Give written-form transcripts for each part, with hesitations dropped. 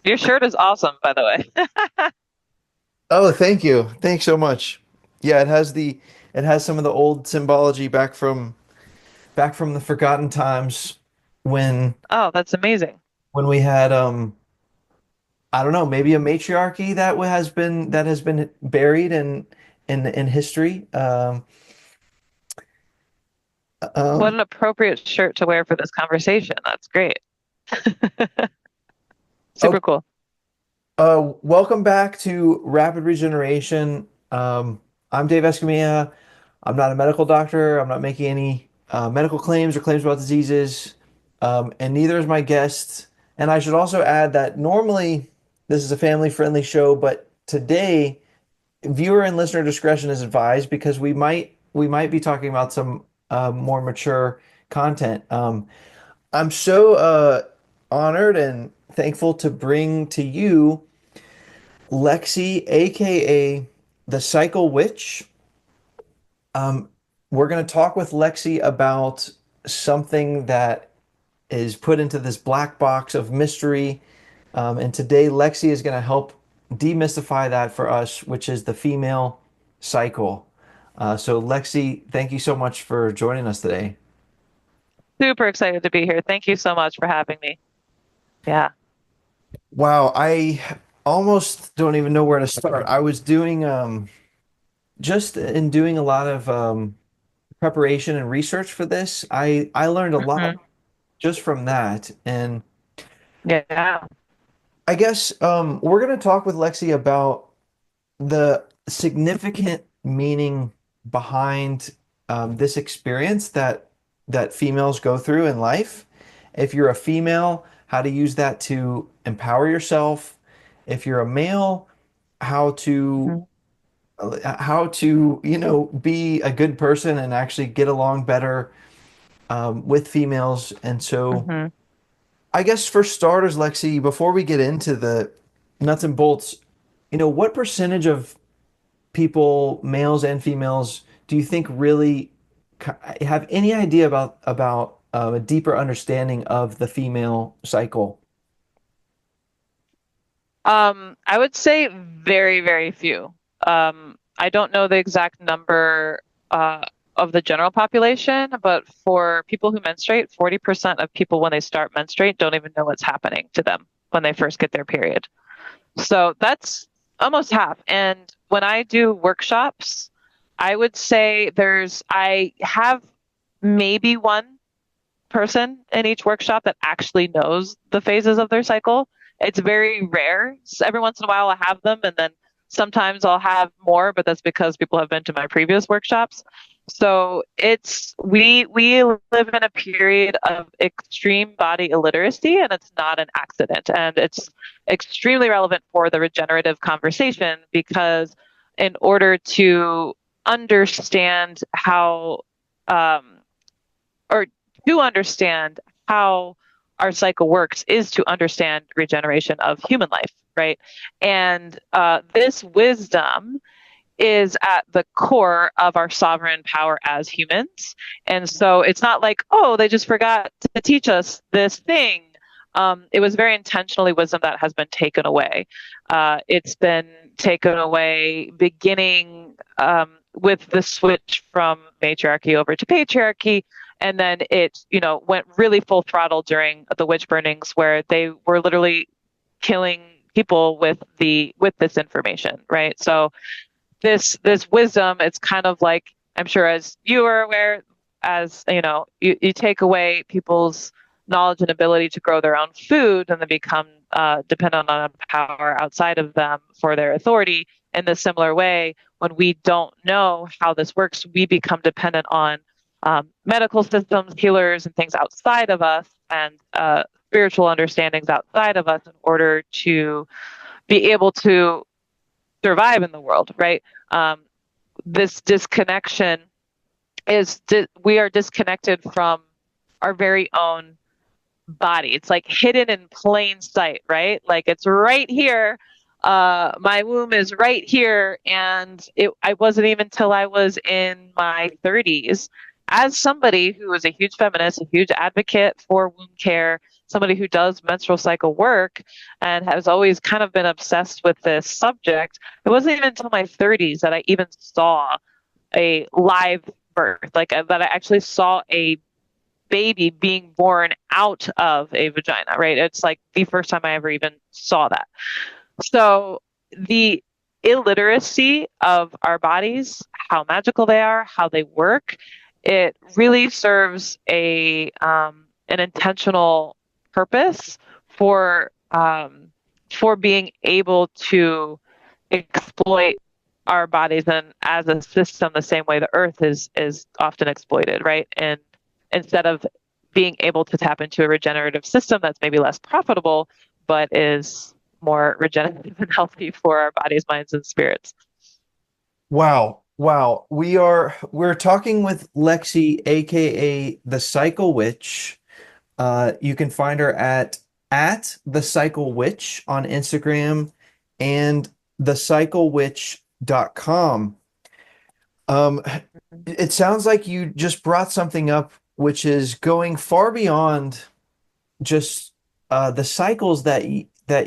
Your shirt is awesome, by the way. Oh, thank you. Thanks so much. Yeah, it has some of the old symbology back from the forgotten times when Oh, that's amazing. we had I don't know, maybe a matriarchy that has been buried in history. What Um an appropriate shirt to wear for this conversation. That's great. oh, Super cool. Welcome back to Rapid Regeneration. I'm Dave Escamilla. I'm not a medical doctor. I'm not making any medical claims or claims about diseases, and neither is my guest. And I should also add that normally this is a family-friendly show, but today viewer and listener discretion is advised because we might be talking about some more mature content. I'm so honored and thankful to bring to you Lexi, aka the Cycle Witch. Um, we're going to talk with Lexi about something that is put into this black box of mystery. And today, Lexi is going to help demystify that for us, which is the female cycle. So, Lexi, thank you so much for joining us today. Super excited to be here. Thank you so much for having me. Yeah. Wow, I almost don't even know where to start. I was doing just in doing a lot of preparation and research for this. I learned a lot Hmm. just from that, and Yeah. I guess we're going to talk with Lexi about the significant meaning behind this experience that females go through in life. If you're a female, how to use that to empower yourself. If you're a male, how to Hmm. be a good person and actually get along better with females. And so, Hmm. I guess for starters, Lexi, before we get into the nuts and bolts, what percentage of people, males and females, do you think really have any idea about a deeper understanding of the female cycle? I would say very, very few. I don't know the exact number of the general population, but for people who menstruate, 40% of people when they start menstruate don't even know what's happening to them when they first get their period. So that's almost half. And when I do workshops, I would say I have maybe one person in each workshop that actually knows the phases of their cycle. It's very rare. So every once in a while, I have them, and then sometimes I'll have more, but that's because people have been to my previous workshops. So we live in a period of extreme body illiteracy, and it's not an accident. And it's extremely relevant for the regenerative conversation because in order to understand how um, or to understand how our cycle works is to understand regeneration of human life, right? And this wisdom is at the core of our sovereign power as humans. And so it's not like, oh, they just forgot to teach us this thing. It was very intentionally wisdom that has been taken away. It's been taken away beginning with the switch from matriarchy over to patriarchy. And then it went really full throttle during the witch burnings where they were literally killing people with this information, right? So this wisdom, it's kind of like, I'm sure as you are aware, as you take away people's knowledge and ability to grow their own food, and they become dependent on a power outside of them for their authority. In the similar way, when we don't know how this works, we become dependent on medical systems, healers, and things outside of us, and spiritual understandings outside of us in order to be able to survive in the world, right? Um, this disconnection we are disconnected from our very own body. It's like hidden in plain sight, right? Like it's right here. My womb is right here, and I wasn't even till I was in my 30s. As somebody who is a huge feminist, a huge advocate for womb care, somebody who does menstrual cycle work and has always kind of been obsessed with this subject, it wasn't even until my 30s that I even saw a live birth, that I actually saw a baby being born out of a vagina, right? It's like the first time I ever even saw that. So the illiteracy of our bodies, how magical they are, how they work, it really serves an intentional purpose for being able to exploit our bodies and as a system the same way the earth is often exploited, right? And instead of being able to tap into a regenerative system that's maybe less profitable, but is more regenerative and healthy for our bodies, minds, and spirits. Wow. Wow. We're talking with Lexi, aka the Cycle Witch. You can find her at the Cycle Witch on Instagram and thecyclewitch.com. Um, it sounds like you just brought something up which is going far beyond just the cycles that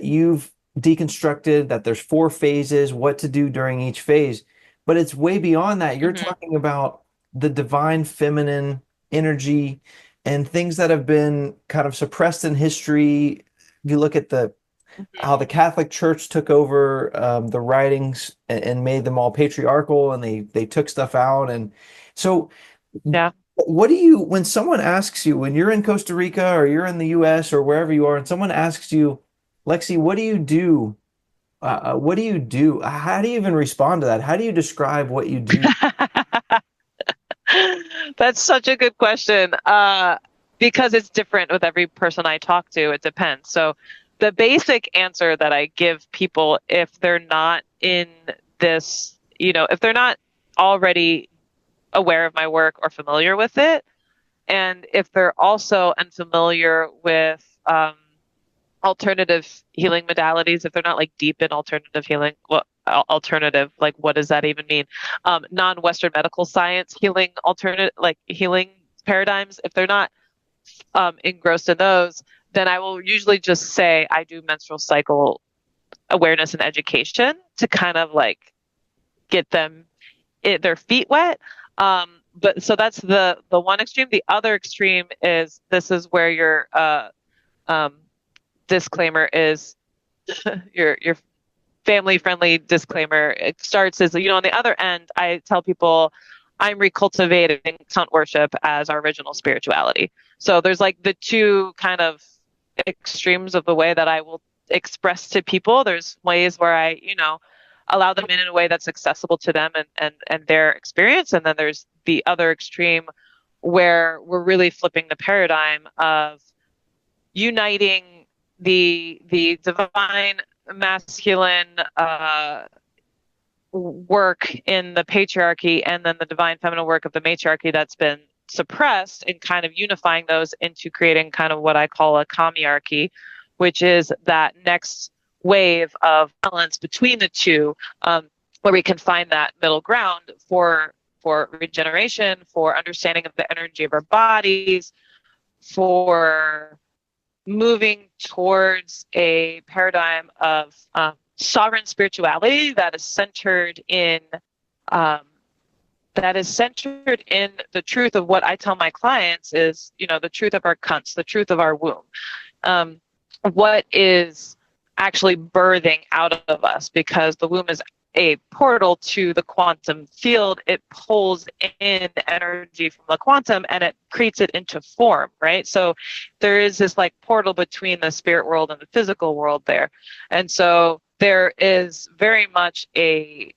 you've deconstructed, that there's four phases, what to do during each phase. But it's way beyond that. You're Mm-hmm. talking about the divine feminine energy and things that have been kind of suppressed in history. You look at the Mm-hmm. how the Catholic Church took over the writings and made them all patriarchal, and they took stuff out. And so, Yeah. what do you, when someone asks you, when you're in Costa Rica or you're in the US or wherever you are, and someone asks you, Lexi, what do you do? What do you do? How do you even respond to that? How do you describe what you do? That's such a good question. Because it's different with every person I talk to. It depends. So the basic answer that I give people, if they're not in this, if they're not already aware of my work or familiar with it, and if they're also unfamiliar with alternative healing modalities, if they're not like deep in alternative healing, well, alternative, like what does that even mean? Non-Western medical science healing, alternate like healing paradigms, if they're not engrossed in those, then I will usually just say I do menstrual cycle awareness and education to kind of like get their feet wet. But so that's the one extreme. The other extreme is this is where your um, disclaimer is your family friendly disclaimer. It starts as on the other end. I tell people I'm recultivating count worship as our original spirituality. So there's like the two kind of extremes of the way that I will express to people. There's ways where I, allow them in a way that's accessible to them and their experience. And then there's the other extreme where we're really flipping the paradigm of uniting the divine masculine work in the patriarchy and then the divine feminine work of the matriarchy that's been suppressed, and kind of unifying those into creating kind of what I call a kamiarchy, which is that next wave of balance between the two, where we can find that middle ground for regeneration, for understanding of the energy of our bodies, for moving towards a paradigm of sovereign spirituality that is centered in um, the truth of what I tell my clients is, the truth of our cunts, the truth of our womb. What is actually birthing out of us, because the womb is a portal to the quantum field. It pulls in energy from the quantum and it creates it into form, right? So there is this like portal between the spirit world and the physical world there. And so there is very much a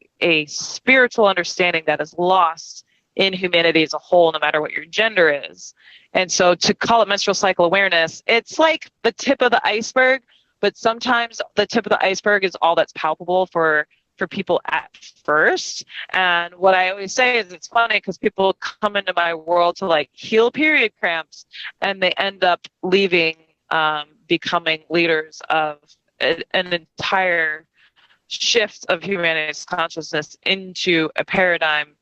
spiritual understanding that is lost in humanity as a whole, no matter what your gender is. And so to call it menstrual cycle awareness, it's like the tip of the iceberg, but sometimes the tip of the iceberg is all that's palpable for people at first. And what I always say is, it's funny because people come into my world to like heal period cramps, and they end up leaving, becoming leaders of an entire shift of humanity's consciousness into a paradigm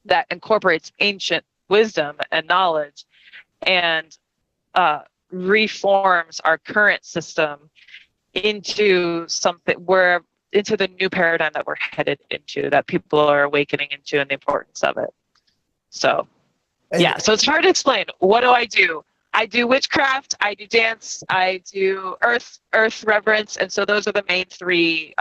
that incorporates ancient wisdom and knowledge and reforms our current system into something where into the new paradigm that we're headed into, that people are awakening into, and the importance of it. So And yeah, so it's hard to explain. What do? I do witchcraft, I do dance, I do earth reverence, and so those are the main three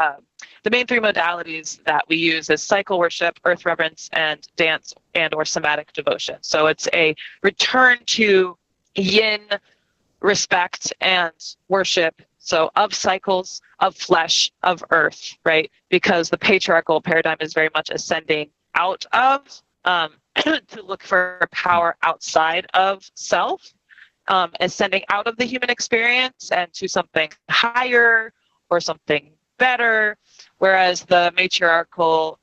modalities that we use: is cycle worship, earth reverence, and dance and or somatic devotion. So it's a return to yin respect and worship, so of cycles, of flesh, of earth, right? Because the patriarchal paradigm is very much ascending out of to look for power outside of self, ascending out of the human experience and to something higher or something better, whereas the matriarchal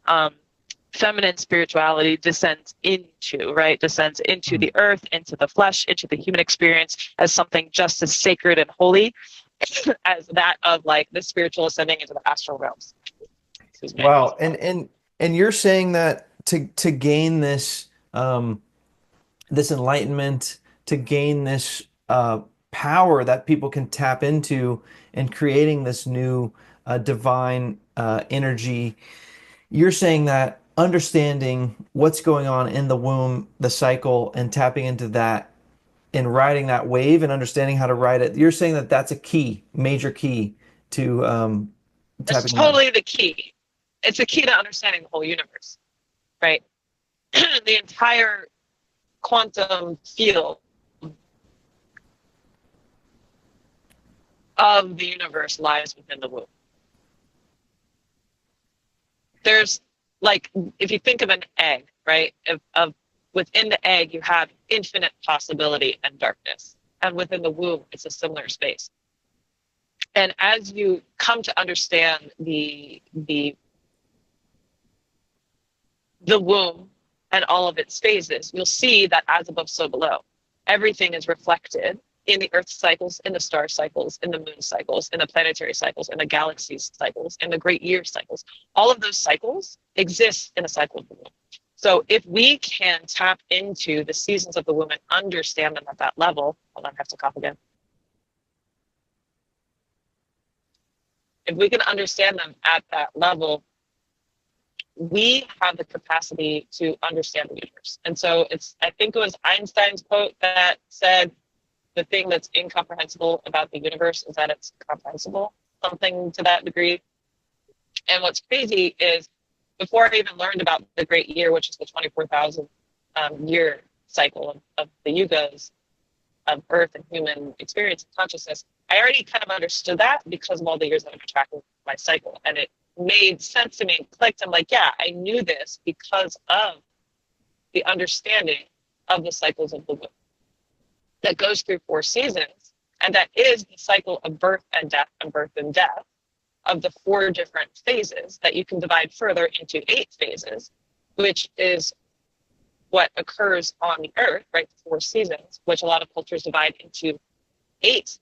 feminine spirituality descends into the earth, into the flesh, into the human experience as something just as sacred and holy as that of like the spiritual ascending into the astral realms. Excuse me. wow, and you're saying that to gain this this enlightenment, to gain this power that people can tap into in creating this new divine energy. You're saying that understanding what's going on in the womb, the cycle, and tapping into that and riding that wave and understanding how to ride it. You're saying that that's a key, major key to That's tapping on. totally the key. It's a key to understanding the whole universe, right? The entire quantum field of the universe lies within the womb. There's like, if you think of an egg, right? Of within the egg, you have infinite possibility and darkness. And within the womb, it's a similar space. And as you come to understand the womb and all of its phases, you'll see that as above, so below. Everything is reflected in the Earth cycles, in the star cycles, in the moon cycles, in the planetary cycles, in the galaxy cycles, in the great year cycles. All of those cycles exist in a cycle of the womb. So if we can tap into the seasons of the womb and understand them at that level, hold on, I have to cough again. If we can understand them at that level, we have the capacity to understand the universe. And so I think it was Einstein's quote that said, the thing that's incomprehensible about the universe is that it's comprehensible, something to that degree. And what's crazy is, before I even learned about the great year, which is the 24,000 year cycle of the yugas of Earth and human experience and consciousness, I already kind of understood that because of all the years that I've been tracking my cycle. And it made sense to me and clicked. I'm like, yeah, I knew this because of the understanding of the cycles of the womb that goes through 4 seasons. And that is the cycle of birth and death and birth and death of the 4 different phases that you can divide further into 8 phases, which is what occurs on the Earth, right? 4 seasons, which a lot of cultures divide into 8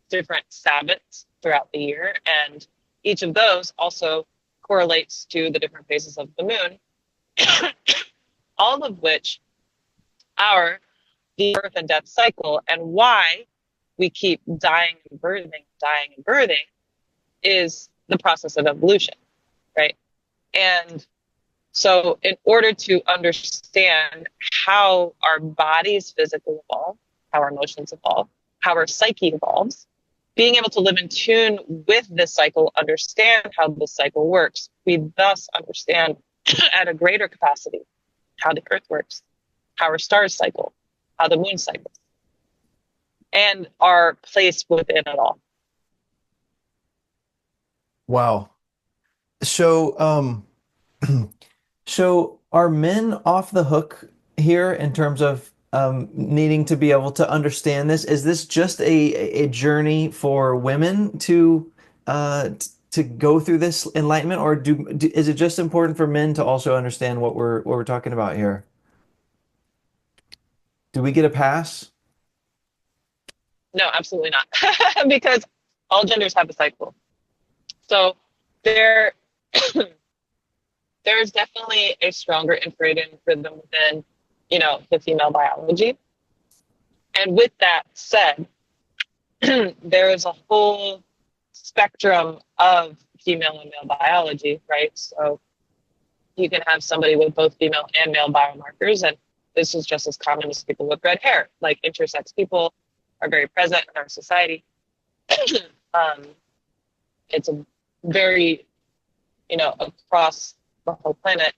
different Sabbats throughout the year. And each of those also correlates to the different phases of the moon, all of which are the birth and death cycle. And why we keep dying and birthing is the process of evolution, right? And so in order to understand how our bodies physically evolve, how our emotions evolve, how our psyche evolves, being able to live in tune with this cycle, understand how this cycle works, we thus understand at a greater capacity how the Earth works, how our stars cycle, how the moon cycles, and our place within it all. Wow. So, so are men off the hook here in terms of needing to be able to understand this? Is this just a journey for women to go through this enlightenment, or is it just important for men to also understand what we're talking about here? Do we get a pass? No, absolutely not. Because all genders have a cycle. So there, there's definitely a stronger infrared rhythm within, the female biology. And with that said, there is a whole spectrum of female and male biology, right? So you can have somebody with both female and male biomarkers, and this is just as common as people with red hair. Like intersex people are very present in our society. um, it's a very, across the whole planet,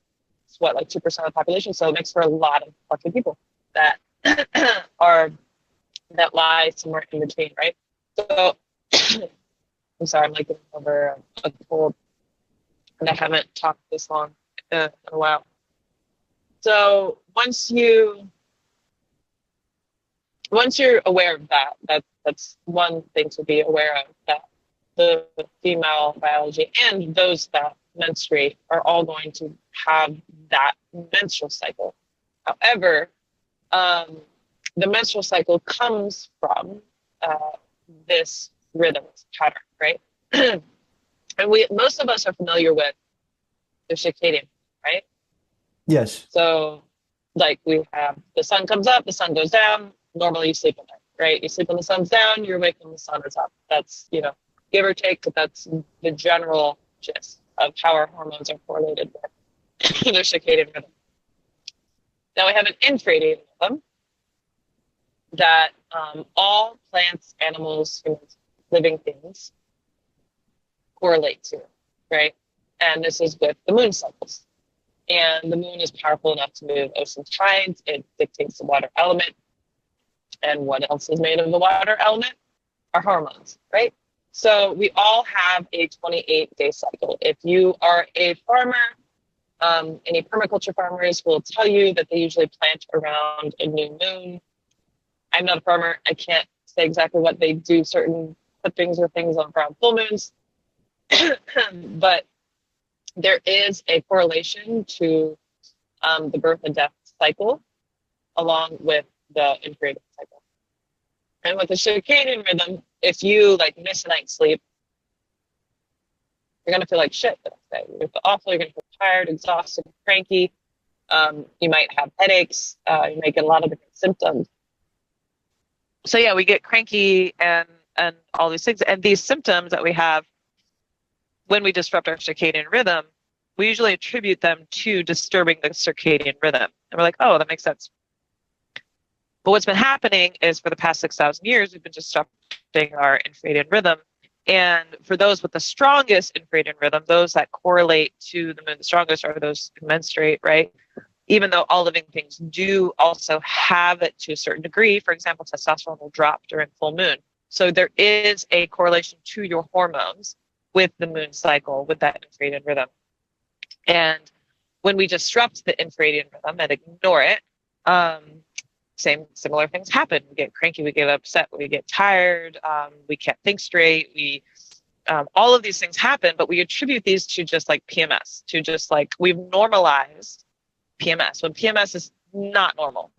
it's what, like 2% of the population. So it makes for a lot of lucky people that that lie somewhere in between, right? So I'm sorry, I'm like getting over a cold, and I haven't talked this long in a while. So once you're aware of that's one thing to be aware of, that the female biology and those that menstruate are all going to have that menstrual cycle. However, the menstrual cycle comes from this rhythm, this pattern, right? And most of us are familiar with the circadian, right? Yes. So, like, we have the sun comes up, the sun goes down. Normally, you sleep at night, right? You sleep when the sun's down, you're awake when the sun is up. That's, give or take, but that's the general gist of how our hormones are correlated with the circadian rhythm. Now we have an infradian rhythm that all plants, animals, humans, living things correlate to, right? And this is with the moon cycles. And the moon is powerful enough to move ocean tides. It dictates the water element. And what else is made of the water element? Our hormones, right? So we all have a 28-day cycle. If you are a farmer, any permaculture farmers will tell you that they usually plant around a new moon. I'm not a farmer. I can't say exactly what they do, certain clippings or things around full moons. But there is a correlation to the birth and death cycle along with the infradian cycle. And with the circadian rhythm, if you miss a night's sleep, you're going to feel like shit the next day. You're going to feel awful. You're going to feel tired, exhausted, cranky. You might have headaches. You might get a lot of different symptoms. So yeah, we get cranky and all these things. And these symptoms that we have when we disrupt our circadian rhythm, we usually attribute them to disturbing the circadian rhythm. And we're like, oh, that makes sense. But what's been happening is for the past 6,000 years, we've been disrupting our infradian rhythm. And for those with the strongest infradian rhythm, those that correlate to the moon the strongest are those who menstruate, right? Even though all living things do also have it to a certain degree. For example, testosterone will drop during full moon. So there is a correlation to your hormones with the moon cycle, with that infradian rhythm. And when we disrupt the infradian rhythm and ignore it, similar things happen. We get cranky, we get upset, we get tired, we can't think straight. All of these things happen, but we attribute these to just like PMS, to just like we've normalized PMS when PMS is not normal.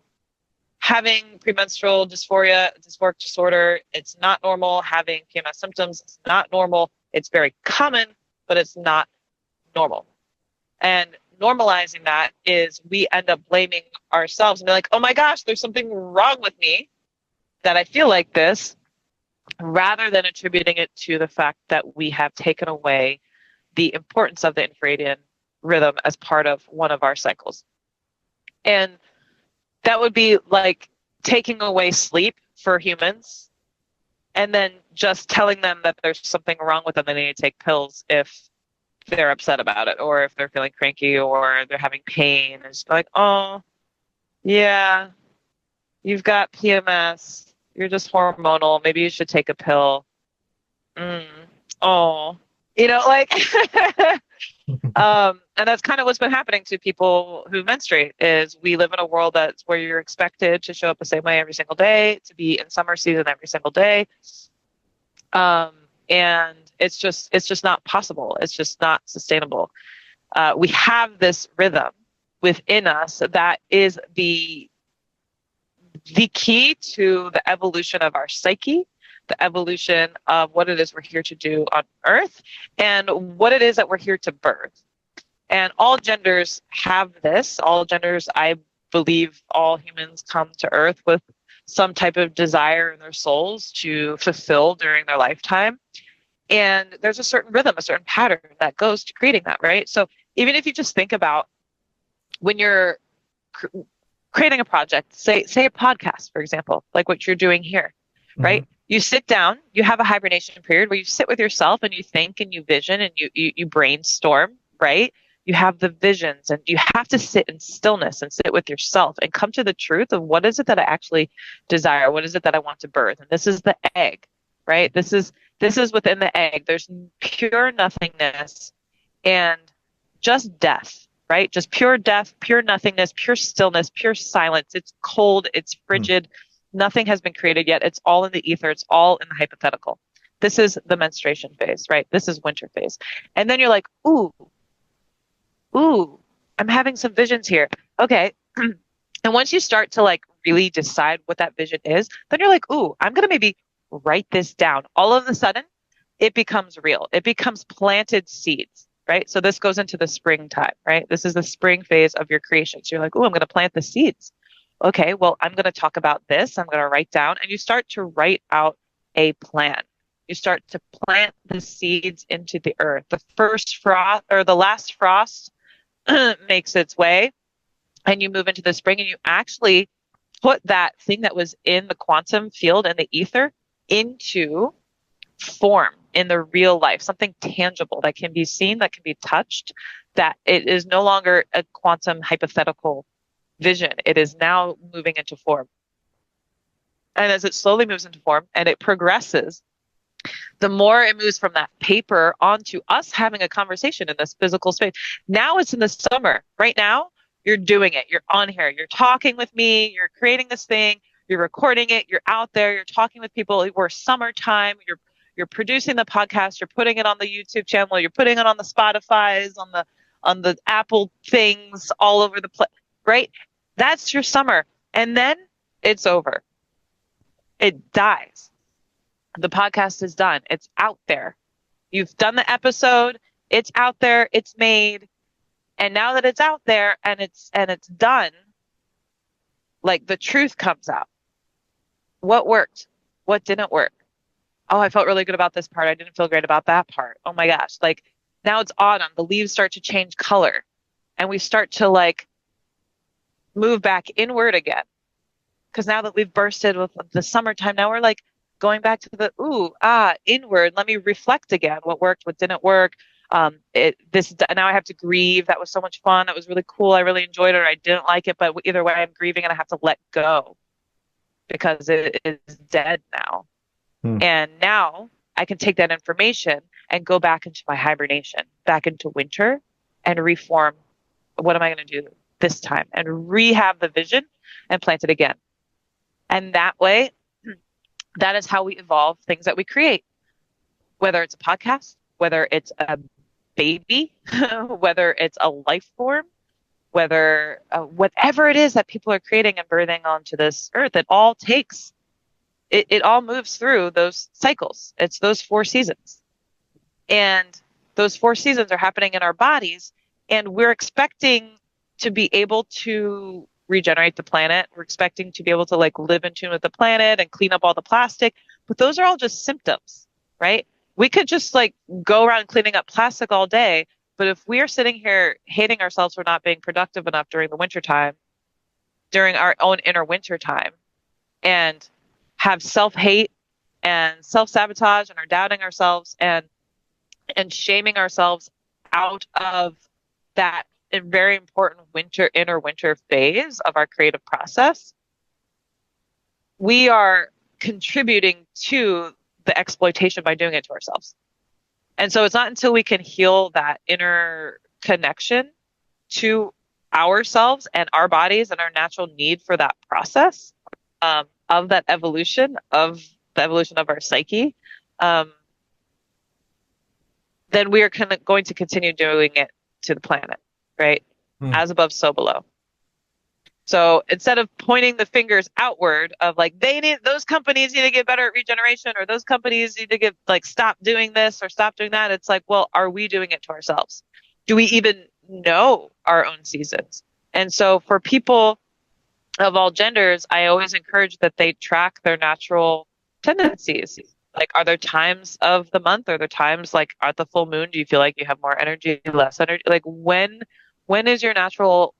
Having premenstrual dysphoria, dysphoric disorder, it's not normal. Having PMS symptoms, it's not normal. It's very common, but it's not normal. And normalizing that is we end up blaming ourselves and be like, oh my gosh, there's something wrong with me that I feel like this, rather than attributing it to the fact that we have taken away the importance of the infradian rhythm as part of one of our cycles. And that would be like taking away sleep for humans and then just telling them that there's something wrong with them, they need to take pills if they're upset about it, or if they're feeling cranky, or they're having pain. And it's like, oh, yeah, you've got PMS. You're just hormonal. Maybe you should take a pill. Oh, and that's kind of what's been happening to people who menstruate. Is we live in a world that's where you're expected to show up the same way every single day, to be in summer season every single day. And it's just not possible. It's just not sustainable. We have this rhythm within us that is the key to the evolution of our psyche, the evolution of what it is we're here to do on Earth, and what it is that we're here to birth. And all genders have this. All genders, I believe all humans come to Earth with some type of desire in their souls to fulfill during their lifetime. And there's a certain rhythm, a certain pattern that goes to creating that, right? So even if you just think about when you're creating a project, say a podcast, for example, like what you're doing here, right? You sit down, you have a hibernation period where you sit with yourself and you think and you vision and you brainstorm, right? You have the visions and you have to sit in stillness and sit with yourself and come to the truth of what is it that I actually desire? What is it that I want to birth? And this is the egg, right? This is within the egg. There's pure nothingness and just death, right? Just pure death, pure nothingness, pure stillness, pure silence. It's cold, it's frigid. Nothing has been created yet. It's all in the ether. It's all in the hypothetical. This is the menstruation phase, right? This is winter phase. And then you're like, ooh, I'm having some visions here. Okay. And once you start to like really decide what that vision is, then you're like, ooh, I'm going to maybe write this down. All of a sudden, it becomes real. It becomes planted seeds, right? So this goes into the springtime, right? This is the spring phase of your creation. So you're like, ooh, I'm going to plant the seeds. Okay, well, I'm going to talk about this. I'm going to write down, and you start to write out a plan. You start to plant the seeds into the earth. The first frost or the last frost makes its way, and you move into the spring, and you actually put that thing that was in the quantum field and the ether into form in the real life, something tangible that can be seen, that can be touched, that it is no longer a quantum hypothetical vision. It is now moving into form. And as it slowly moves into form and it progresses, the more it moves from that paper onto us having a conversation in this physical space. Now it's in the summer. Right now, you're doing it. You're on here. You're talking with me. You're creating this thing. You're recording it. You're out there. You're talking with people. We're summertime. You're producing the podcast. You're putting it on the YouTube channel. You're putting it on the Spotify's, on the Apple things all over the place, right? That's your summer. And then it's over. It dies. The podcast is done. It's out there. You've done the episode. It's out there. It's made. And now that it's out there and it's done, like the truth comes out. What worked? What didn't work? Oh, I felt really good about this part. I didn't feel great about that part. Oh my gosh. Like now it's autumn. The leaves start to change color and we start to like move back inward again. Because now that we've bursted with the summertime, now we're like going back to the inward. Let me reflect again. What worked, what didn't work. Now I have to grieve. That was so much fun. That was really cool. I really enjoyed it, or I didn't like it. But either way, I'm grieving and I have to let go because it is dead now. And now I can take that information and go back into my hibernation, back into winter, and reform. What am I going to do this time? And rehab the vision and plant it again. And that way, that is how we evolve things that we create. Whether it's a podcast, whether it's a baby, whether it's a life form, whether whatever it is that people are creating and birthing onto this earth, it all moves through those cycles. It's those 4 seasons. And those 4 seasons are happening in our bodies. And we're expecting to be able to regenerate the planet. We're expecting to be able to like live in tune with the planet and clean up all the plastic. But those are all just symptoms, right? We could just like go around cleaning up plastic all day. But if we are sitting here hating ourselves for not being productive enough during the winter time, during our own inner winter time, and have self-hate and self-sabotage and are doubting ourselves and shaming ourselves out of that very important inner winter phase of our creative process, we are contributing to the exploitation by doing it to ourselves. And so it's not until we can heal that inner connection to ourselves and our bodies and our natural need for that process of that evolution, of the evolution of our psyche, then we are going to continue doing it to the planet, right? As above, so below. So instead of pointing the fingers outward of like, those companies need to get better at regeneration, or those companies need to get like, stop doing this or stop doing that. It's like, well, are we doing it to ourselves? Do we even know our own seasons? And so for people of all genders, I always encourage that they track their natural tendencies. Like, are there times of the month? Are there times like at the full moon? Do you feel like you have more energy, less energy? Like, when is your natural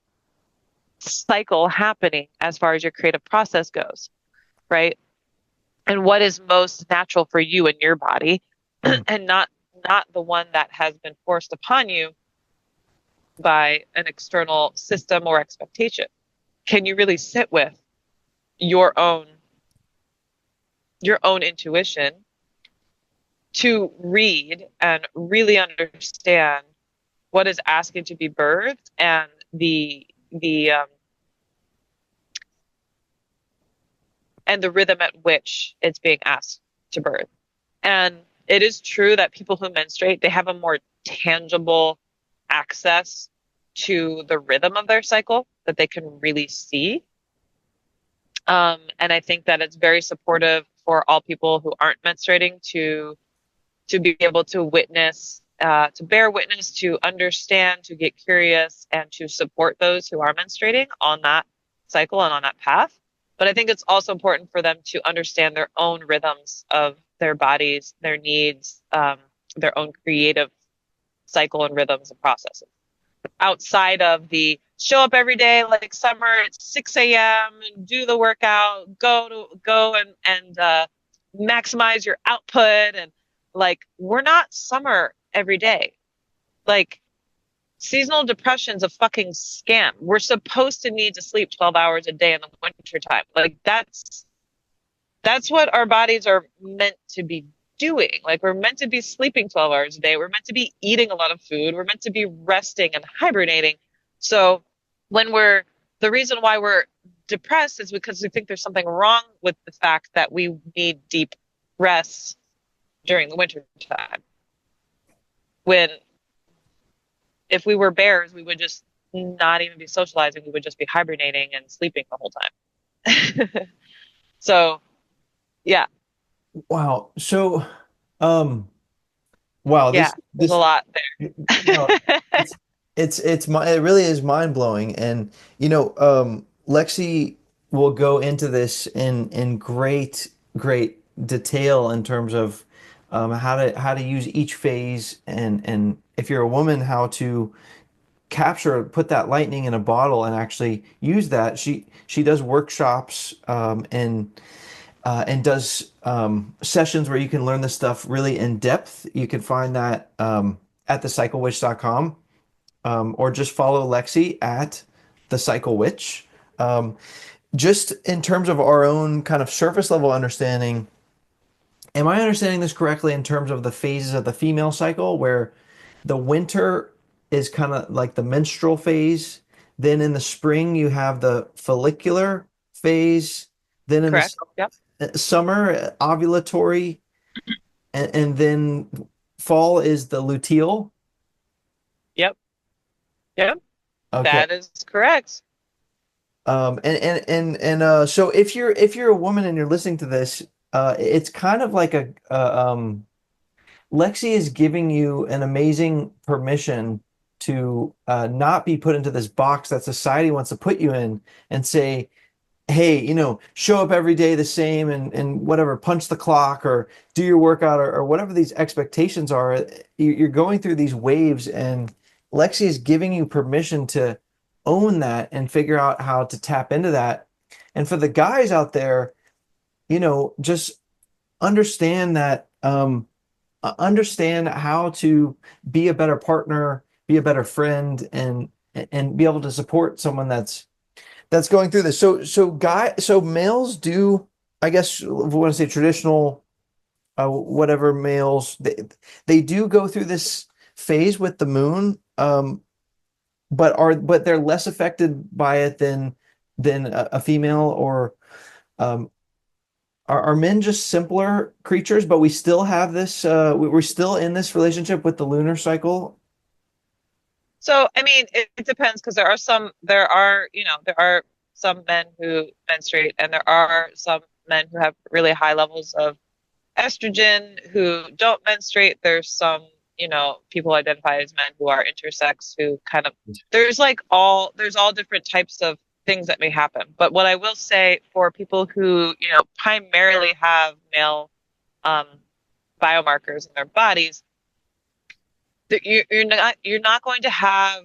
cycle happening as far as your creative process goes, right? And what is most natural for you and your body, Mm, and not the one that has been forced upon you by an external system or expectation. Can you really sit with your own your own intuition to read and really understand what is asking to be birthed, and the and the rhythm at which it's being asked to birth. And it is true that people who menstruate, they have a more tangible access to the rhythm of their cycle that they can really see. And I think that it's very supportive for all people who aren't menstruating to be able to witness, to bear witness, to understand, to get curious, and to support those who are menstruating on that cycle and on that path. But I think it's also important for them to understand their own rhythms of their bodies, their needs, their own creative cycle and rhythms and processes. Outside of the show up every day like summer at 6 a.m. and do the workout, go and maximize your output, and like, we're not summer every day. Like, seasonal depression's a fucking scam. We're supposed to need to sleep 12 hours a day in the winter time. Like, that's what our bodies are meant to be doing. Like, we're meant to be sleeping 12 hours a day. We're meant to be eating a lot of food. We're meant to be resting and hibernating. So when we're the reason why we're depressed is because we think there's something wrong with the fact that we need deep rest during the winter time. When if we were bears, we would just not even be socializing. We would just be hibernating and sleeping the whole time. So yeah, wow. So, um, wow, yeah, there's a this, lot no, there. it really is mind blowing. And, Lexi will go into this in great detail in terms of how to use each phase and if you're a woman, how to put that lightning in a bottle and actually use that. She does workshops and does sessions where you can learn this stuff really in depth. You can find that at thecyclewitch.com, or just follow Lexi at the Cycle Witch. Um, just in terms of our own kind of surface level understanding, am I understanding this correctly in terms of the phases of the female cycle, where the winter is kind of like the menstrual phase, then in the spring you have the follicular phase, then in the Correct. Yep. summer ovulatory, and then fall is the luteal. Yep. Yep. Okay. That is correct. So if you're a woman and you're listening to this, it's kind of like Lexi is giving you an amazing permission to not be put into this box that society wants to put you in and say, hey, show up every day the same and whatever, punch the clock or do your workout or whatever these expectations are. You're going through these waves, and Lexi is giving you permission to own that and figure out how to tap into that. And for the guys out there, just understand that, understand how to be a better partner, be a better friend, and be able to support someone that's going through this. So males do, I guess, if we want to say traditional, whatever males, they do go through this phase with the moon, but they're less affected by it than a female, or um, are men just simpler creatures, but we still have this, we're still in this relationship with the lunar cycle. So, I mean, it depends, because there are some men who menstruate, and there are some men who have really high levels of estrogen who don't menstruate. There's some, people identify as men who are intersex who kind of, there's all different types of things that may happen. But what I will say for people who, primarily have male um, biomarkers in their bodies, that you're not going to have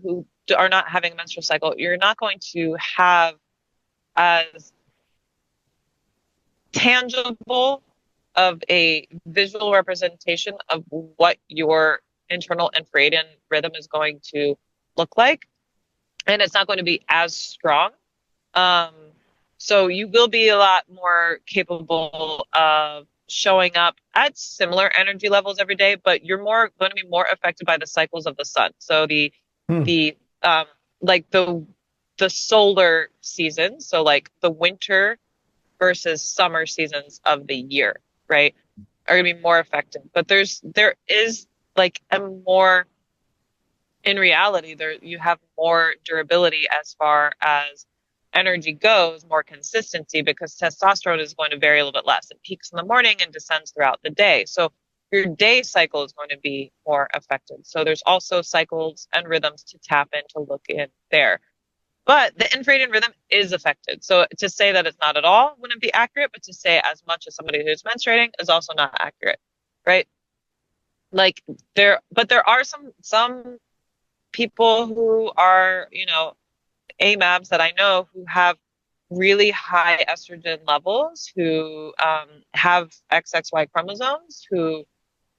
who are not having a menstrual cycle, you're not going to have as tangible of a visual representation of what your internal infradian rhythm is going to look like, and it's not going to be as strong. Um, so you will be a lot more capable of showing up at similar energy levels every day, but you're more going to be more affected by the cycles of the sun. So Hmm. the like the solar seasons, so like the winter versus summer seasons of the year, right, are going to be more effective. But there is like a more in reality, there you have more durability as far as energy goes, more consistency, because testosterone is going to vary a little bit less. It peaks in the morning and descends throughout the day. So your day cycle is going to be more affected. So there's also cycles and rhythms to tap in to look in there. But the infradian rhythm is affected. So to say that it's not at all wouldn't be accurate, but to say as much as somebody who's menstruating is also not accurate, right? Like but there are some people who are, AMABs that I know who have really high estrogen levels, who have XXY chromosomes, who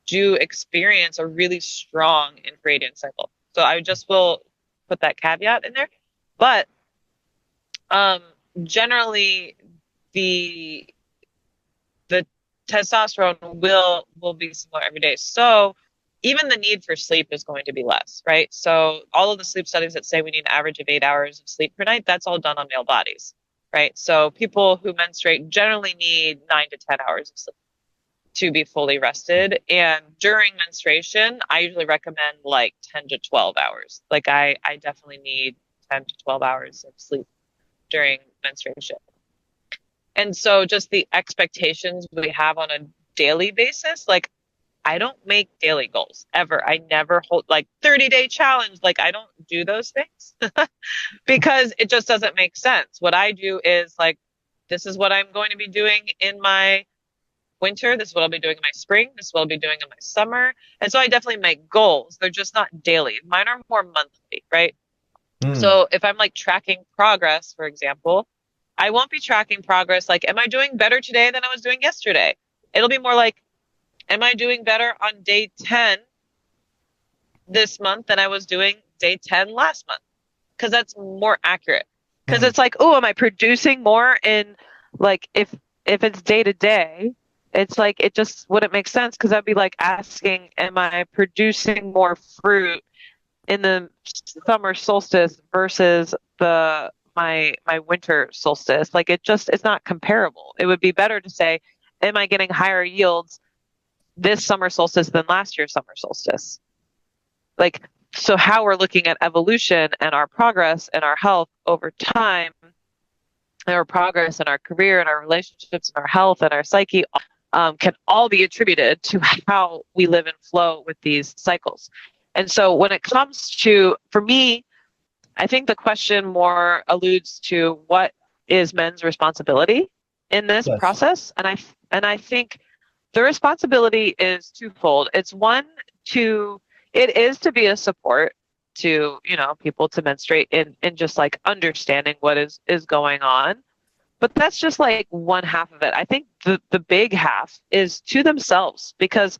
do experience a really strong infradian cycle. So I just will put that caveat in there. But um, generally, the the testosterone will be similar every day. So even the need for sleep is going to be less, right? So all of the sleep studies that say we need an average of 8 hours of sleep per night, that's all done on male bodies, right? So people who menstruate generally need 9 to 10 hours of sleep to be fully rested. And during menstruation, I usually recommend like 10 to 12 hours. Like I definitely need 10 to 12 hours of sleep during menstruation. And so just the expectations we have on a daily basis, like I don't make daily goals ever. I never hold like 30-day challenge. Like I don't do those things because it just doesn't make sense. What I do is like, this is what I'm going to be doing in my winter. This is what I'll be doing in my spring. This is what I'll be doing in my summer. And so I definitely make goals. They're just not daily. Mine are more monthly, right? Hmm. So if I'm like tracking progress, for example, I won't be tracking progress like, am I doing better today than I was doing yesterday? It'll be more like, am I doing better on day 10 this month than I was doing day 10 last month? Because that's more accurate. Because Hmm. it's like, oh, am I producing more in like if it's day to day, it's like it just wouldn't make sense because I'd be like asking, am I producing more fruit in the summer solstice versus my winter solstice? Like it's not comparable. It would be better to say, am I getting higher yields this summer solstice than last year's summer solstice? Like, so how we're looking at evolution and our progress and our health over time, and our progress in our career and our relationships and our health and our psyche, can all be attributed to how we live and flow with these cycles. And so when it comes to, for me, I think the question more alludes to what is men's responsibility in this Yes. process. And I think the responsibility is twofold. It's one to it is to be a support to, people to menstruate in just like understanding what is going on. But that's just like one half of it. I think the big half is to themselves because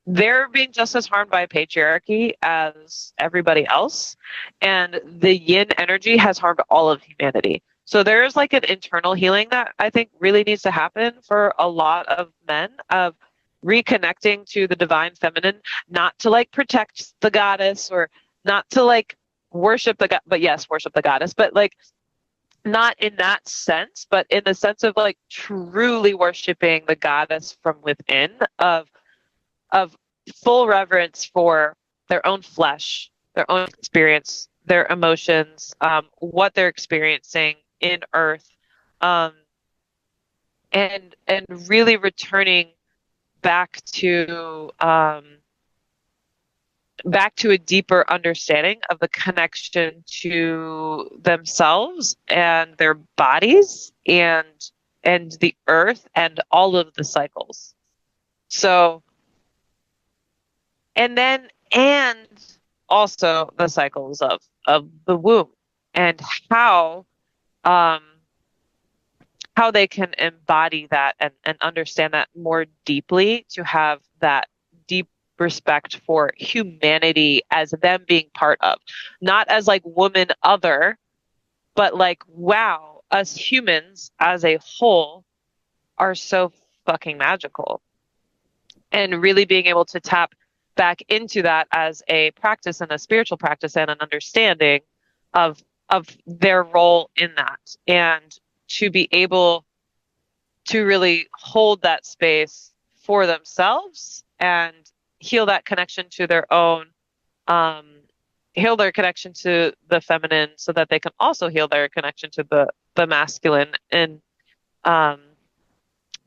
they're being just as harmed by patriarchy as everybody else. And the yin energy has harmed all of humanity. So there's like an internal healing that I think really needs to happen for a lot of men of reconnecting to the divine feminine, not to like protect the goddess or not to like worship the god, but yes, worship the goddess, but like not in that sense, but in the sense of like truly worshiping the goddess from within of full reverence for their own flesh, their own experience, their emotions, what they're experiencing in Earth, um, and really returning back to back to a deeper understanding of the connection to themselves and their bodies and the earth and all of the cycles. So, and also the cycles of the womb and how um how they can embody that and understand that more deeply to have that deep respect for humanity as them being part of, not as like woman other, but like, wow, us humans as a whole are so fucking magical. And really being able to tap back into that as a practice and a spiritual practice and an understanding of their role in that, and to be able to really hold that space for themselves and heal that connection to their own, um, heal their connection to the feminine so that they can also heal their connection to the masculine, and um,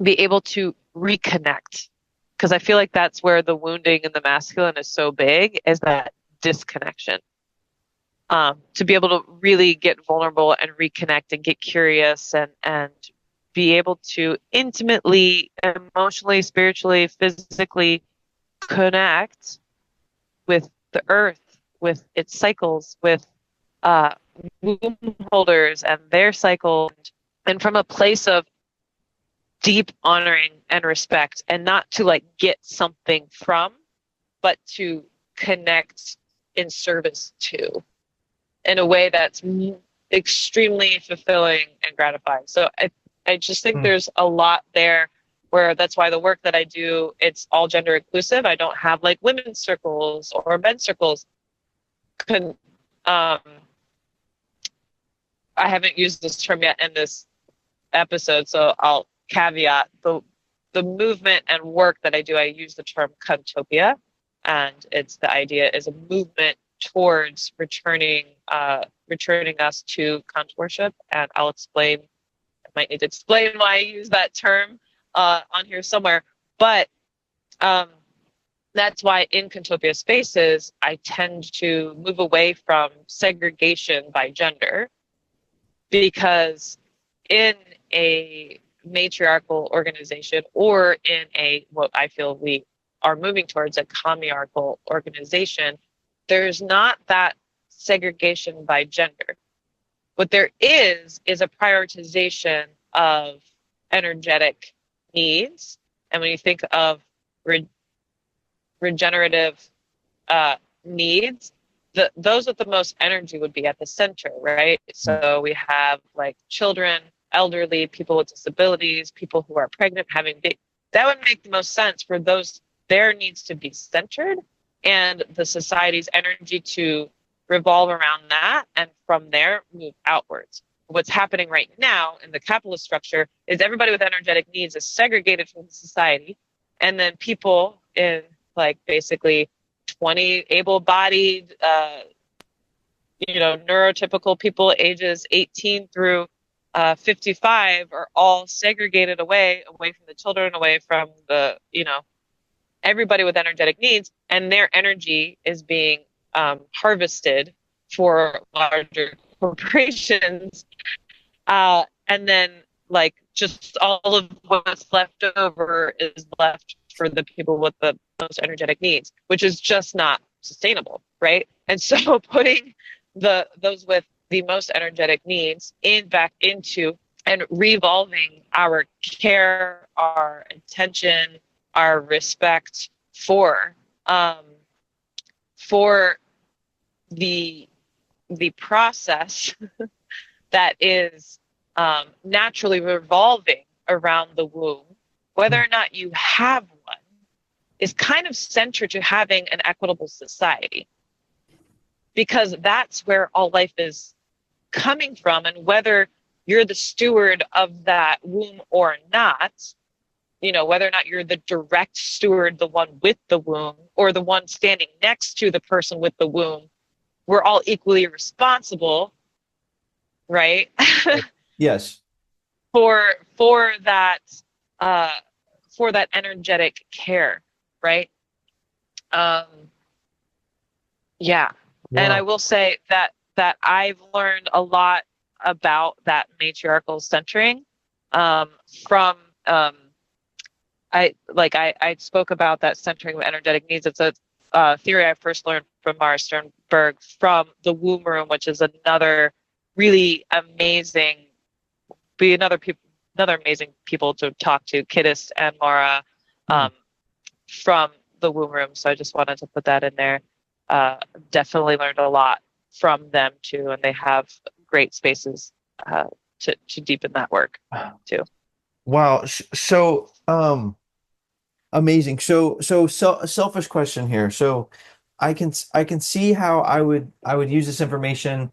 be able to reconnect. Because I feel like that's where the wounding in the masculine is so big, is that disconnection. To be able to really get vulnerable and reconnect and get curious and be able to intimately, emotionally, spiritually, physically connect with the earth, with its cycles, with uh, womb holders and their cycle, and from a place of deep honoring and respect, and not to like get something from, but to connect in service to, in a way that's extremely fulfilling and gratifying. So I just think Mm. there's a lot there, where that's why the work that I do, it's all gender inclusive. I don't have like women's circles or men's circles. Can, um, I haven't used this term yet in this episode, so I'll caveat the movement and work that I do. I use the term Cuntopia, and it's the idea is a movement towards returning us to cunt worship, and I'll explain. I might need to explain why I use that term on here somewhere, but um, that's why in Cuntopia spaces I tend to move away from segregation by gender, because in a matriarchal organization, or in a, what I feel we are moving towards, a communarchal organization, there's not that segregation by gender. What there is a prioritization of energetic needs. And when you think of regenerative needs, those with the most energy would be at the center, right? So we have like children, elderly, people with disabilities, people who are pregnant, having babies. That would make the most sense for their needs to be centered, and the society's energy to revolve around that, and from there move outwards. What's happening right now in the capitalist structure is everybody with energetic needs is segregated from the society, and then people in like basically 20 able-bodied, neurotypical people ages 18 through 55 are all segregated away from the children, away from the, everybody with energetic needs, and their energy is being harvested for larger corporations. And then like just all of what's left over is left for the people with the most energetic needs, which is just not sustainable, right? And so putting those with the most energetic needs back into, and revolving our care, our attention, our respect for the process that is naturally revolving around the womb, whether or not you have one, is kind of central to having an equitable society, because that's where all life is coming from. And whether you're the steward of that womb or not, whether or not you're the direct steward, the one with the womb, or the one standing next to the person with the womb, we're all equally responsible, right? Yes. for that uh, for that energetic care, right? Um, Yeah. And I Wow. will say that I've learned a lot about that matriarchal centering um, from I spoke about that centering of energetic needs. It's a theory I first learned from Mara Sternberg from the womb room, which is another really amazing, be another amazing people to talk to, Kiddis and Mara Hmm. um, from the womb room. So I just wanted to put that in there. Uh, Definitely learned a lot from them too, and they have great spaces uh, to deepen that work too. Wow. So, amazing. So, selfish question here. So, I can see how I would use this information.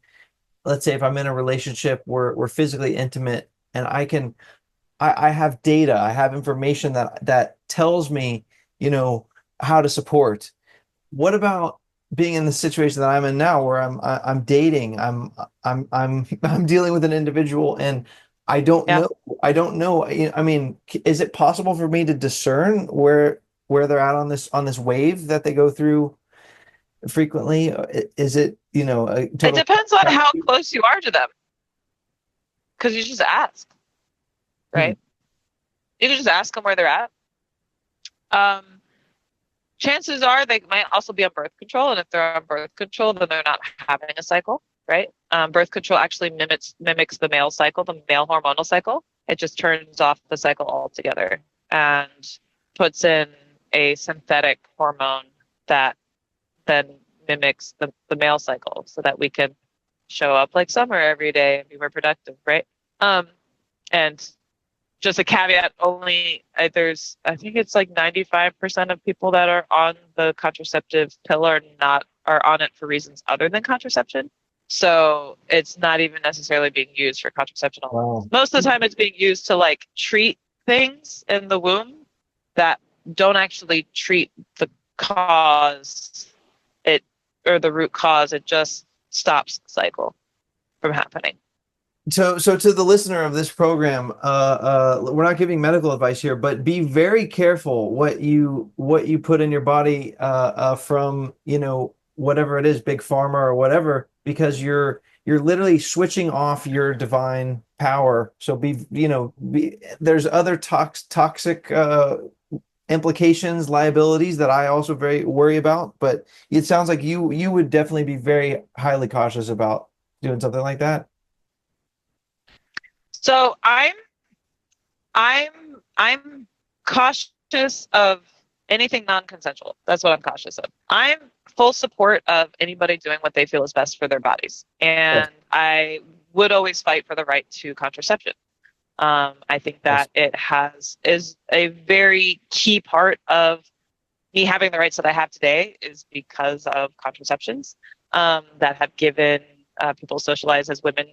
Let's say if I'm in a relationship where we're physically intimate, and I have data, I have information that tells me, you know, how to support. What about being in the situation that I'm in now, where I'm dating, I'm dealing with an individual, and I don't Yeah. know, I don't know. I mean, is it possible for me to discern where they're at on this wave that they go through frequently? Is it, a It total? depends on how close you are to them, because you just ask, Hmm. right? You can just ask them where they're at. Um, Chances are they might also be on birth control, and if they're on birth control, then they're not having a cycle, right? Birth control actually mimics the male cycle, the male hormonal cycle. It just turns off the cycle altogether and puts in a synthetic hormone that then mimics the male cycle, so that we can show up like summer every day and be more productive, right? And just a caveat only, I think it's like 95% of people that are on the contraceptive pill are on it for reasons other than contraception. So it's not even necessarily being used for contraception alone. Wow. Most of the time it's being used to like treat things in the womb that don't actually treat the cause, it or the root cause. It just stops the cycle from happening. So to the listener of this program, we're not giving medical advice here, but be very careful what you put in your body, from, whatever it is, big pharma or whatever, because you're literally switching off your divine power. So there's other toxic implications, liabilities that I also very worry about. But it sounds like you would definitely be very highly cautious about doing something like that. So I'm cautious of anything non-consensual. That's what I'm cautious of. I'm full support of anybody doing what they feel is best for their bodies, Yes. and I would always fight for the right to contraception. I think Yes. that is a very key part of me having the rights that I have today is because of contraceptions that have given people socialized as women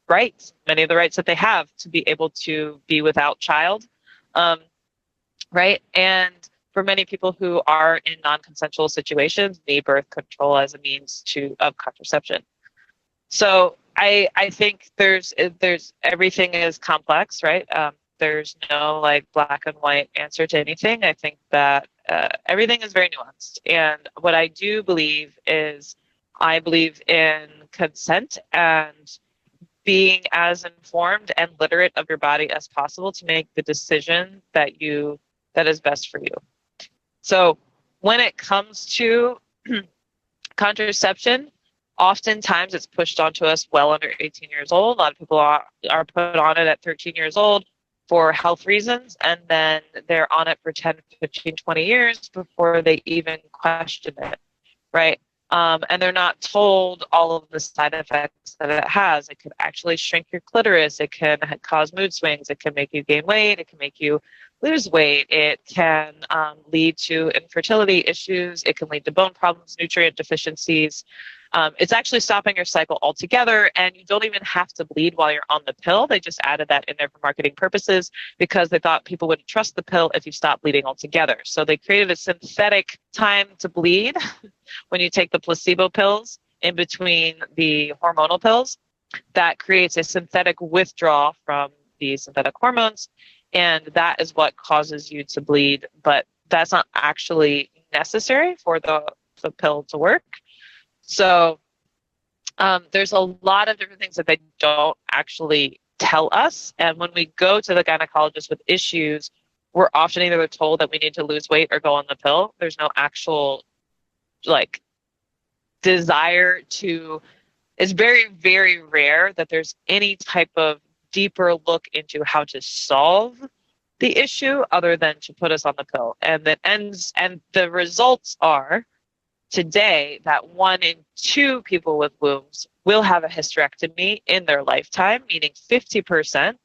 rights, many of the rights that they have to be able to be without child, um, right? And for many people who are in non-consensual situations, need birth control as a means of contraception. So I think there's everything is complex, right? There's no like black and white answer to anything. I think that everything is very nuanced, and what I do believe is I believe in consent and being as informed and literate of your body as possible to make the decision that is best for you. So when it comes to contraception, oftentimes it's pushed onto us well under 18 years old. A lot of people are put on it at 13 years old for health reasons, and then they're on it for 10, 15, 20 years before they even question it, right? And they're not told all of the side effects that it has. It can actually shrink your clitoris. It can cause mood swings. It can make you gain weight. It can make you lose weight. It can lead to infertility issues. It can lead to bone problems, nutrient deficiencies. It's actually stopping your cycle altogether, and you don't even have to bleed while you're on the pill. They just added that in there for marketing purposes because they thought people wouldn't trust the pill if you stop bleeding altogether. So they created a synthetic time to bleed when you take the placebo pills in between the hormonal pills. That creates a synthetic withdrawal from the synthetic hormones, and that is what causes you to bleed. But that's not actually necessary the pill to work. So there's a lot of different things that they don't actually tell us. And when we go to the gynecologist with issues, we're often either told that we need to lose weight or go on the pill. There's no actual like desire to, it's very, very rare that there's any type of deeper look into how to solve the issue other than to put us on the pill. And that ends, and the results are today that 1 in 2 people with wombs will have a hysterectomy in their lifetime, meaning 50%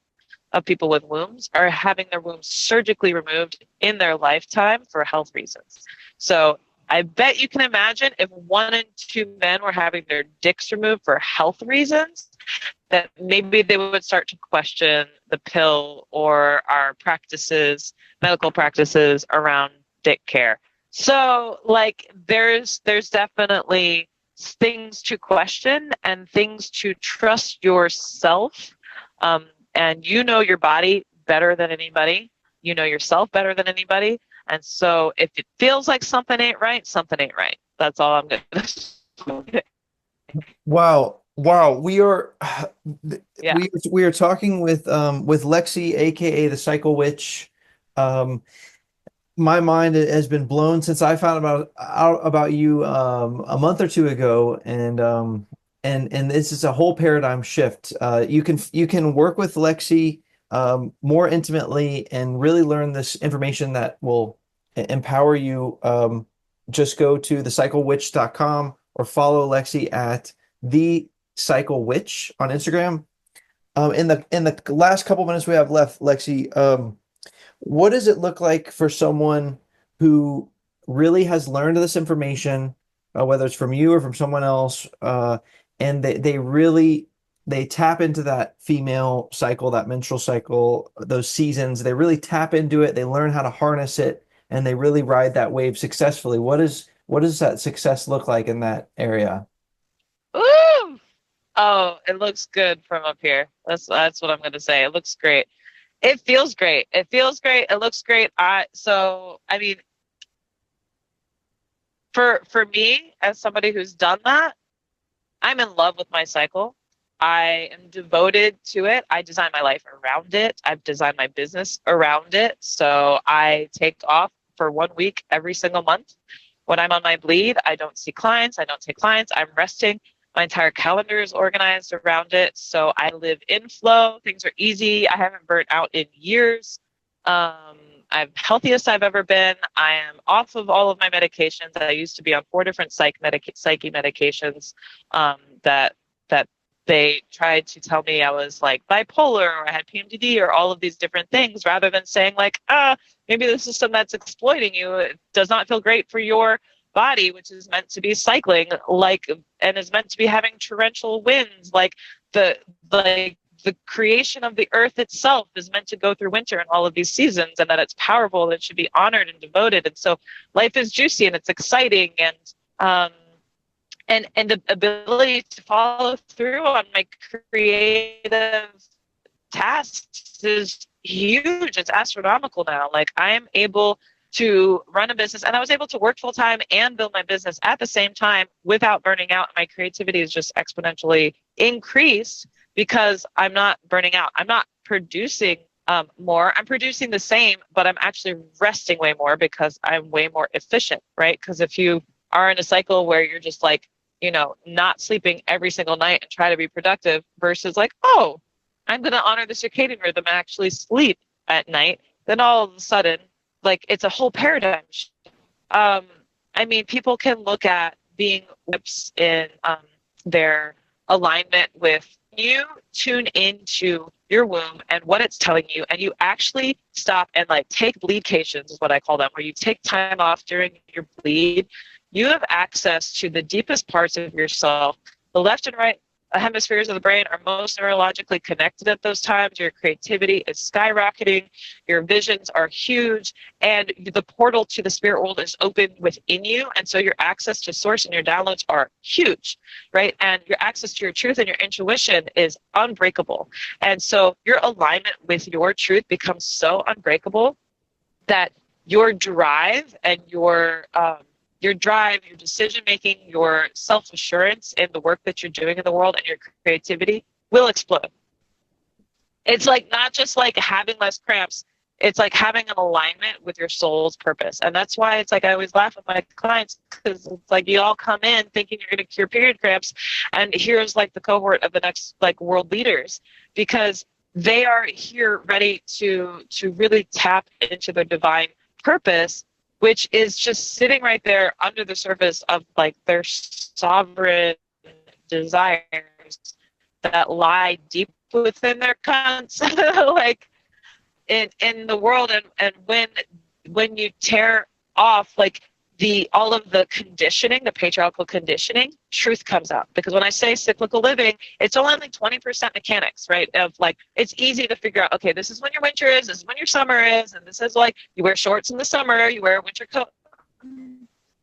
of people with wombs are having their wombs surgically removed in their lifetime for health reasons. So I bet you can imagine if 1 in 2 men were having their dicks removed for health reasons, that maybe they would start to question the pill or our practices, medical practices around dick care. So like there's definitely things to question and things to trust yourself. And you know your body better than anybody. You know yourself better than anybody. And so if it feels like something ain't right, something ain't right. That's all I'm going to say. Wow. Wow. Yeah. We are talking with Lexi, aka the Cycle Witch. My mind has been blown since I found out about you a month or two ago, and this is a whole paradigm shift. You can work with Lexi more intimately and really learn this information that will empower you. Just go to thecyclewitch.com or follow Lexi at the Cycle Witch on Instagram. In the last couple minutes we have left, Lexi, what does it look like for someone who really has learned this information, whether it's from you or from someone else, and they tap into that female cycle, that menstrual cycle, those seasons. They really tap into it. They learn how to harness it, and they really ride that wave successfully. What does that success look like in that area? Ooh! Oh, it looks good from up here. That's what I'm going to say. It looks great. It feels great. It feels great. It looks great. I mean, for me, as somebody who's done that, I'm in love with my cycle. I am devoted to it. I design my life around it. I've designed my business around it. So I take off for 1 week every single month. When I'm on my bleed, I don't see clients. I don't take clients. I'm resting. My entire calendar is organized around it. So I live in flow. Things are easy. I haven't burnt out in years. I'm healthiest I've ever been. I am off of all of my medications. I used to be on 4 different psyche medications that they tried to tell me I was like bipolar or I had PMDD or all of these different things, rather than saying like, maybe the system that's exploiting you, it does not feel great for your body, which is meant to be cycling, and is meant to be having torrential winds, the creation of the earth itself is meant to go through winter and all of these seasons, and that it's powerful and it should be honored and devoted. And so life is juicy and it's exciting, and the ability to follow through on my creative tasks is huge. It's astronomical now. Like I am able to run a business, and I was able to work full time and build my business at the same time without burning out. My creativity is just exponentially increased because I'm not burning out. I'm not producing more. I'm producing the same, but I'm actually resting way more because I'm way more efficient, right? Because if you are in a cycle where you're just like, not sleeping every single night and try to be productive versus like, oh, I'm going to honor the circadian rhythm and actually sleep at night, then all of a sudden, like it's a whole paradigm shift. I mean, people can look at being whips in their alignment with you tune into your womb and what it's telling you, and you actually stop and like take bleedcations is what I call them, where you take time off during your bleed. You have access to the deepest parts of yourself. The left and right hemispheres of the brain are most neurologically connected at those times. Your creativity is skyrocketing. Your visions are huge. And the portal to the spirit world is open within you. And so your access to source and your downloads are huge, right? And your access to your truth and your intuition is unbreakable. And so your alignment with your truth becomes so unbreakable that your drive and your your drive, your decision making, your self assurance in the work that you're doing in the world, and your creativity will explode. It's like not just like having less cramps, it's like having an alignment with your soul's purpose. And that's why it's like I always laugh with my clients, because it's like you all come in thinking you're going to cure period cramps, and here's like the cohort of the next like world leaders, because they are here ready to really tap into their divine purpose, which is just sitting right there under the surface of like their sovereign desires that lie deep within their concept, like in the world. And when you tear off like the all of the conditioning, the patriarchal conditioning, truth comes out. Because when I say cyclical living, it's only like 20% mechanics, right? Of like, it's easy to figure out, okay, this is when your winter is, this is when your summer is, and this is like, you wear shorts in the summer, you wear a winter coat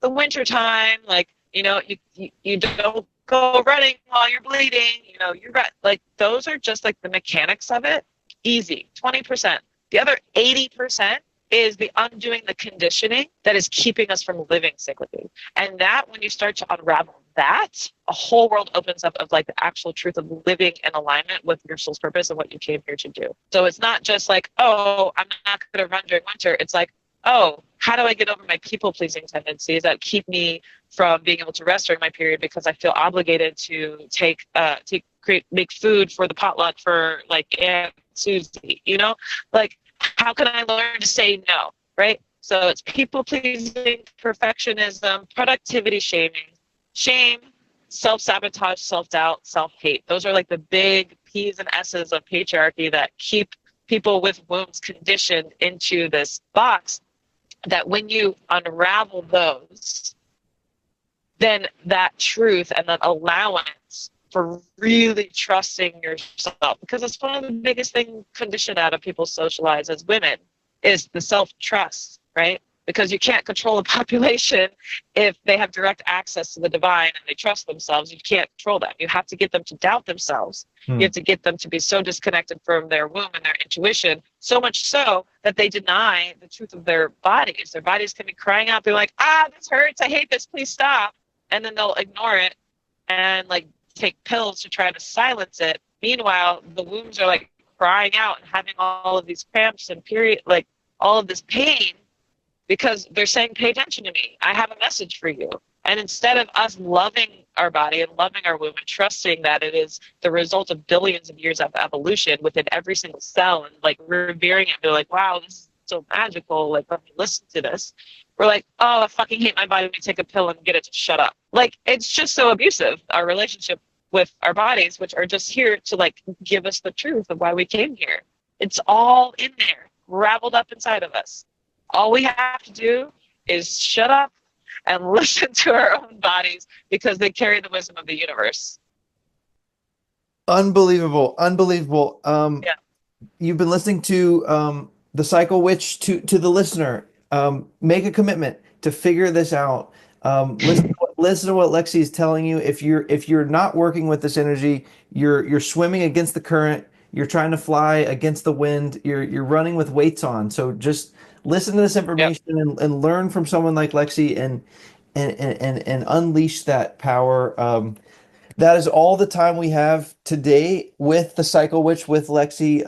the winter time, like, you don't go running while you're bleeding, you're right. Like, those are just like the mechanics of it. Easy, 20%. The other 80% is the undoing the conditioning that is keeping us from living cyclically. And that, when you start to unravel that, a whole world opens up of like the actual truth of living in alignment with your soul's purpose and what you came here to do. So it's not just like, oh, I'm not going to run during winter. It's like, oh, how do I get over my people-pleasing tendencies that keep me from being able to rest during my period because I feel obligated to make food for the potluck for like Aunt Susie, Like, how can I learn to say no, right? So it's people-pleasing, perfectionism, productivity shaming, shame, self-sabotage, self-doubt, self-hate. Those are like the big P's and S's of patriarchy that keep people with wombs conditioned into this box, that when you unravel those, then that truth and that allowance for really trusting yourself, because it's one of the biggest things conditioned out of people socialized as women, is the self-trust, right? Because you can't control a population if they have direct access to the divine and they trust themselves. You can't control that. You have to get them to doubt themselves. You have to get them to be so disconnected from their womb and their intuition, so much so that they deny the truth of their bodies. Their bodies can be crying out. They're like, this hurts. I hate this. Please stop. And then they'll ignore it and like take pills to try to silence it. Meanwhile, the wombs are like crying out and having all of these cramps and period, like all of this pain, because they're saying, pay attention to me. I have a message for you. And instead of us loving our body and loving our womb and trusting that it is the result of billions of years of evolution within every single cell, and like revering it, they're like, wow, this is so magical. Like, let me listen to this. We're like, oh, I fucking hate my body. Let me take a pill and get it to shut up. Like, it's just so abusive, our relationship with our bodies, which are just here to like give us the truth of why we came here. It's all in there, raveled up inside of us. All we have to do is shut up and listen to our own bodies, because they carry the wisdom of the universe. Unbelievable. Yeah. You've been listening to the Cycle Witch. To the listener, make a commitment to figure this out. Listen to what Lexi is telling you. If you're not working with this energy, you're swimming against the current. You're trying to fly against the wind. You're running with weights on. So just listen to this Yep. information and learn from someone like Lexi and unleash that power. That is all the time we have today with the Cycle Witch with Lexi.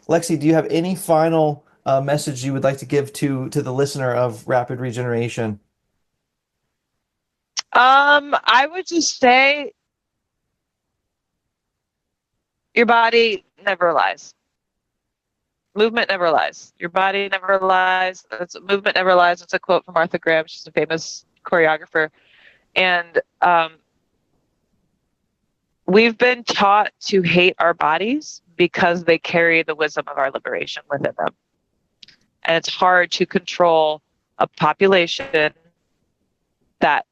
Lexi, do you have any final message you would like to give to the listener of Rapid Regeneration? I would just say your body never lies. Movement never lies. Your body never lies. Movement never lies. It's a quote from Martha Graham. She's a famous choreographer. And we've been taught to hate our bodies because they carry the wisdom of our liberation within them. And it's hard to control a population that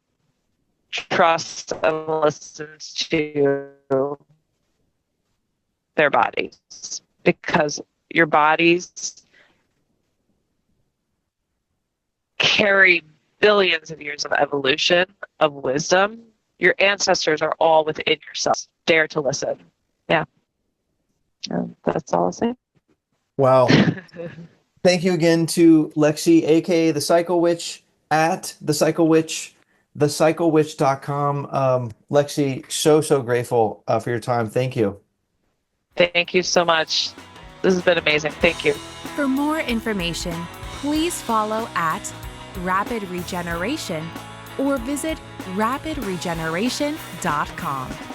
trusts and listens to their bodies, because your bodies carry billions of years of evolution, of wisdom. Your ancestors are all within yourself. Dare to listen. Yeah. That's all I'll say. Wow. Thank you again to Lexi, aka the Cycle Witch. at the Cycle Witch, thecyclewitch.com. Lexi, so grateful for your time. Thank you. Thank you so much. This has been amazing. Thank you. For more information, please follow at Rapid Regeneration or visit rapidregeneration.com.